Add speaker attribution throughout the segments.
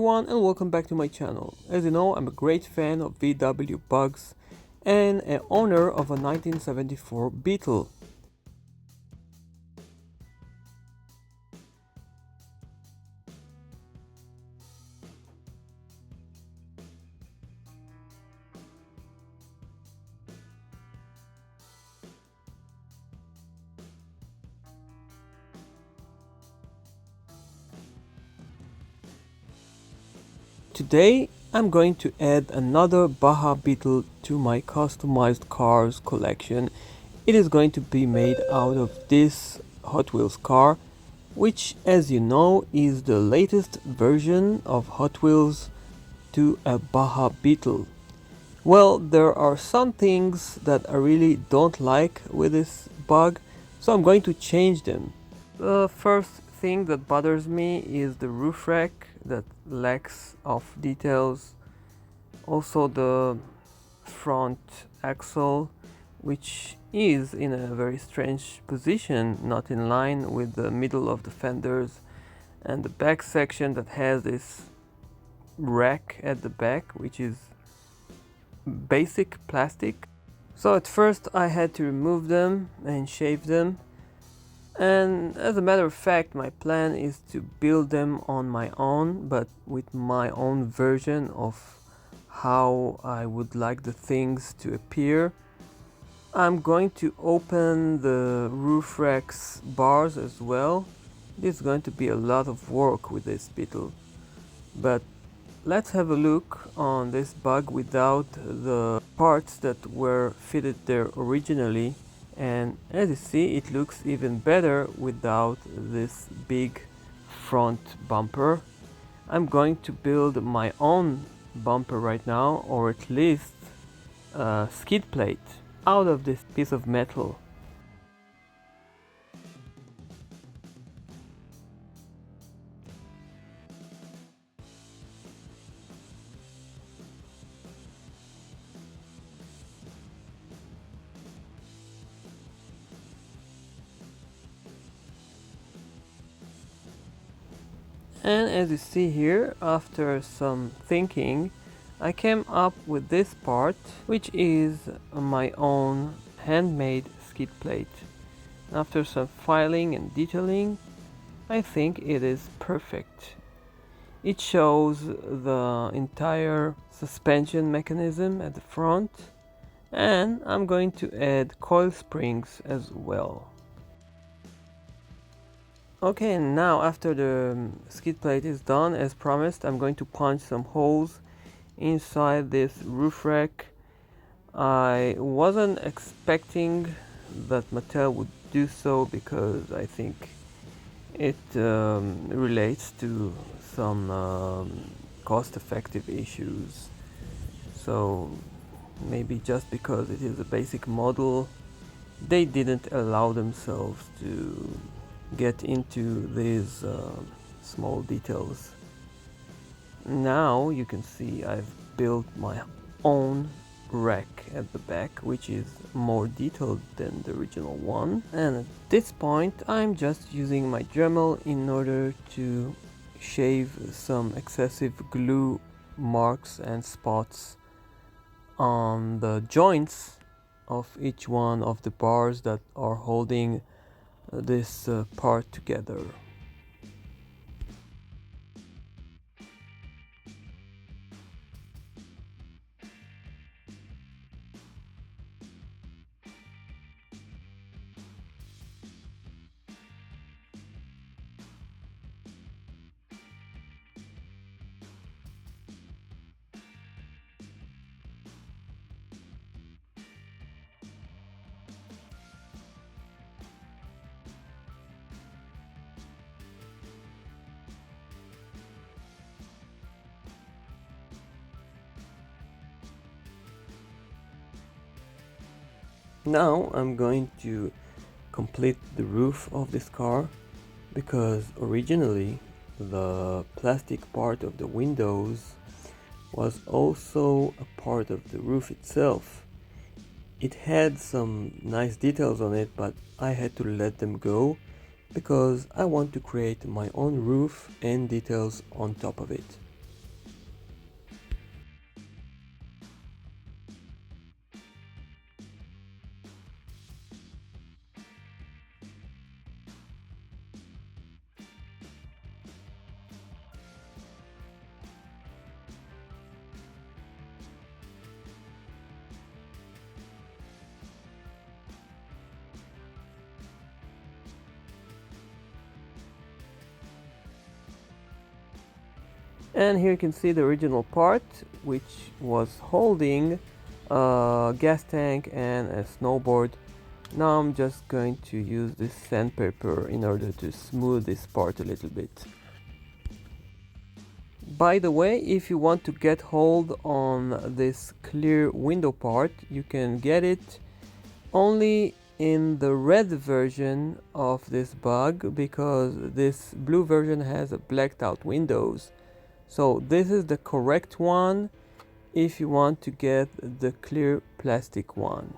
Speaker 1: everyone and welcome back to my channel. As you know, I'm a great fan of VW bugs and an owner of a 1974 Beetle. Today I'm going to add another Baja Beetle to my customized cars collection. It is going to be made out of this Hot Wheels car, which, as you know, is the latest version of Hot Wheels to a Baja Beetle. Well, there are some things that I really don't like with this bug, so I'm going to change them. The first thing that bothers me is the roof rack that lacks of details. Also the front axle, which is in a very strange position, not in line with the middle of the fenders, and the back section that has this rack at the back, which is basic plastic. So at first I had to remove them and shave them, and as a matter of fact my plan is to build them on my own, but with my own version of how I would like the things to appear. I'm going to open the roof rack's bars as well. It's going to be a lot of work with this Beetle, but let's have a look on this bug without the parts that were fitted there originally, and as you see it looks even better without this big front bumper. I'm going to build my own bumper right now, or at least a skid plate out of this piece of metal. And as you see here, after some thinking, I came up with this part, which is my own handmade skid plate. After some filing and detailing, I think it is perfect. It shows the entire suspension mechanism at the front, and I'm going to add coil springs as well. Okay, and now after the skid plate is done, as promised, I'm going to punch some holes inside this roof rack. I wasn't expecting that Mattel would do so because I think it relates to some cost-effective issues. So maybe just because it is a basic model, they didn't allow themselves to get into these small details. Now you can see I've built my own rack at the back, which is more detailed than the original one, and at this point I'm just using my Dremel in order to shave some excessive glue marks and spots on the joints of each one of the bars that are holding this part together. Now I'm going to complete the roof of this car, because originally the plastic part of the windows was also a part of the roof itself. It had some nice details on it, but I had to let them go because I want to create my own roof and details on top of it. And here you can see the original part, which was holding a gas tank and a snowboard. Now I'm just going to use this sandpaper in order to smooth this part a little bit. By the way, if you want to get hold on this clear window part, you can get it only in the red version of this bug, because this blue version has a blacked out windows. So this is the correct one if you want to get the clear plastic one.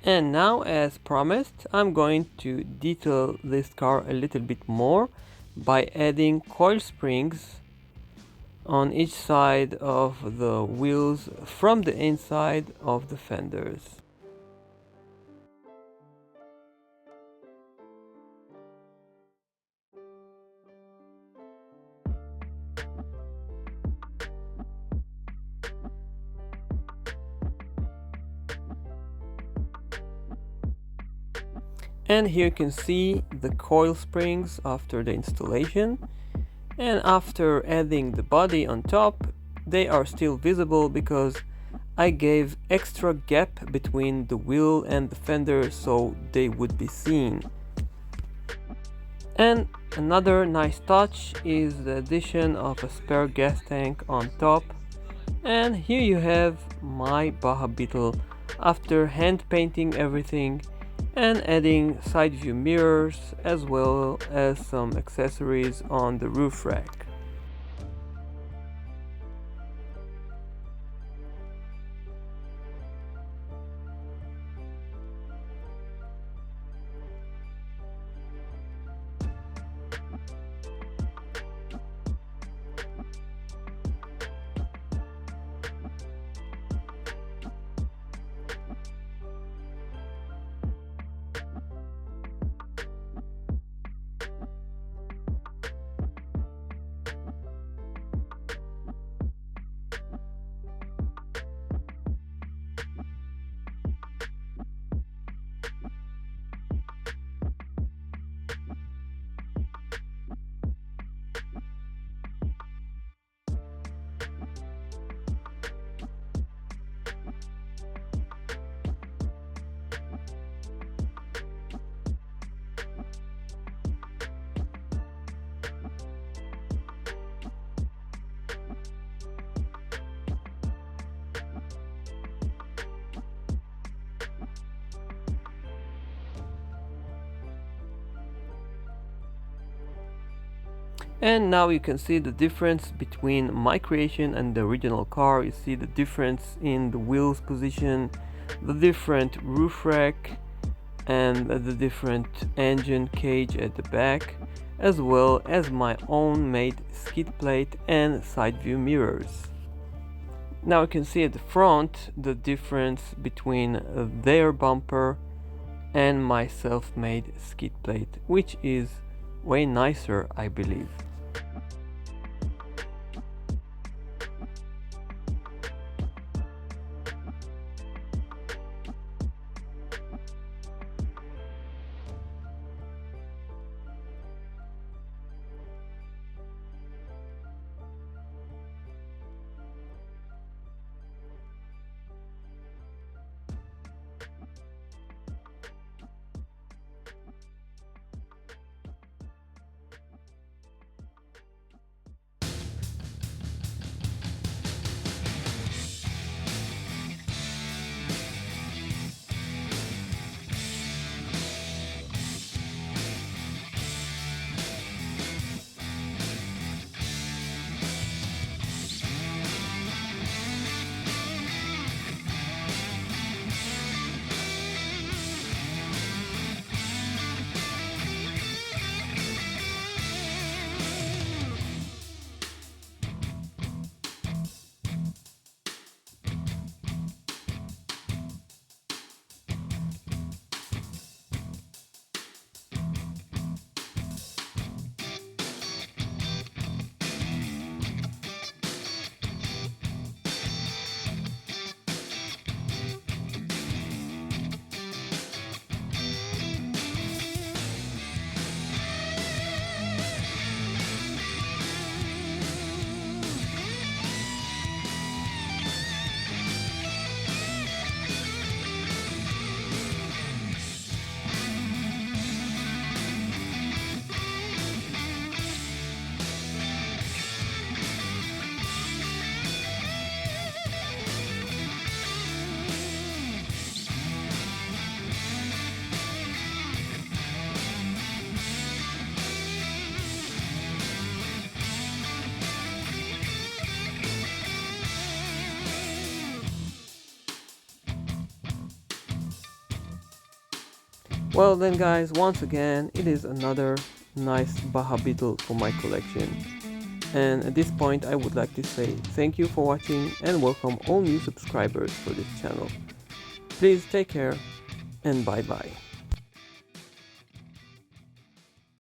Speaker 1: And now, as promised, I'm going to detail this car a little bit more by adding coil springs on each side of the wheels from the inside of the fenders. And here you can see the coil springs after the installation, and after adding the body on top, they are still visible because I gave extra gap between the wheel and the fender so they would be seen. And another nice touch is the addition of a spare gas tank on top. And here you have my Baja Beetle after hand painting everything and adding side view mirrors as well as some accessories on the roof rack. And now you can see the difference between my creation and the original car. You see the difference in the wheels position, the different roof rack, and the different engine cage at the back, as well as my own made skid plate and side view mirrors. Now you can see at the front the difference between their bumper and my self-made skid plate, which is way nicer, I believe. Well then guys, once again, it is another nice Baja Beetle for my collection. And at this point I would like to say thank you for watching and welcome all new subscribers for this channel. Please take care and bye bye.